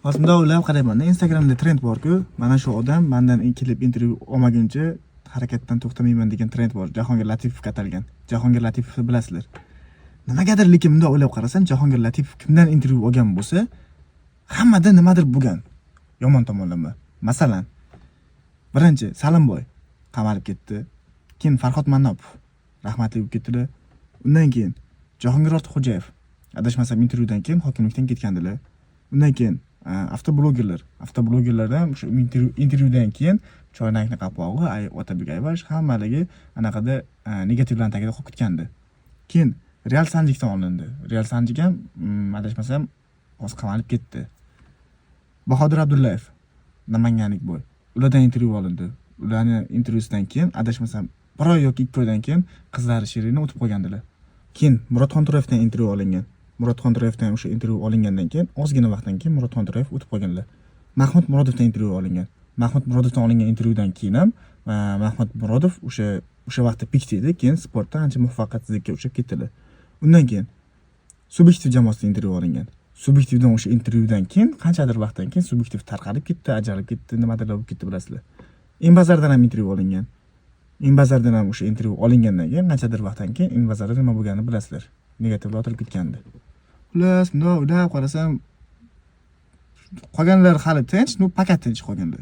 Hozir bunday o'ylab qarayman. Instagramda trend bor-ku, mana shu odam mendan kelib intervyu olmaguncha harakatdan to'xtamayman degan trend bor. Jahongir Latipovga atalgan. Jahongir Latipovni bilasizlar. Nimagadir lekin bunday o'ylab qarasam, Jahongir Latipov kimdan intervyu olgan bo'lsa, hammada nimadir bo'lgan. Yomon tomonlama. Masalan, birinchi Salimboy qamalib ketdi. Keyin Farhod Mannopov rahmatli bo'lib ketdilar. Undan keyin Jahongir Ortiqxo'jayev adashmasam intervyudan keyin hokimlikdan ketgandilar. Undan keyin avtoblogerlardan o'sha intervyudan keyin choynakni qapog'i, Otabek Ayvash hammaligi anaqada negativlarning tagida qolib ketgandi. Keyin Real Sanjikdan olindi. Real Sanjik ham adashmasam hozir qamalib ketdi. Bahodir Abdullayev, namanganlik boy. Ulardan intervyu olindi. Ularning intervyusidan keyin adashmasam 1 oy yoki 2 oydan keyin qizlari Shirinni o'tib qolgandilar. Keyin Murodxon To'rayevdan intervyu olingan. Murodxon To'rayevdan o'sha intervyu olingandan keyin ozgina vaqtdan keyin Murodxon To'rayev o'tib qolganlar. Mahmud Murodovdan intervyu olingan. Mahmud Murodovdan olingan intervyudan keyin ham Mahmud Murodov o'sha vaqtda pikda edi, keyin sportda ancha muvaffaqiyatsizlikka uchrab ketdilar. Undan keyin Subyektiv jamoasidan intervyu olingan. Subyektivdan o'sha intervyudan keyin qanchadir vaqtdan keyin Subyektiv tarqalib ketdi, ajalib ketdi, nimadir bo'lib ketdi bilasizlar. Inbazardan ham intervyu olingan. Inbazardan ham o'sha intervyu olingandan keyin qanchadir vaqtdan keyin Inbazarda nima bo'lganini bilasizlar. Negativlar otilib ketgandi. Xullas, bunday o'ylab qarasam qolganlar hali tinch, pakat tinch qolganda.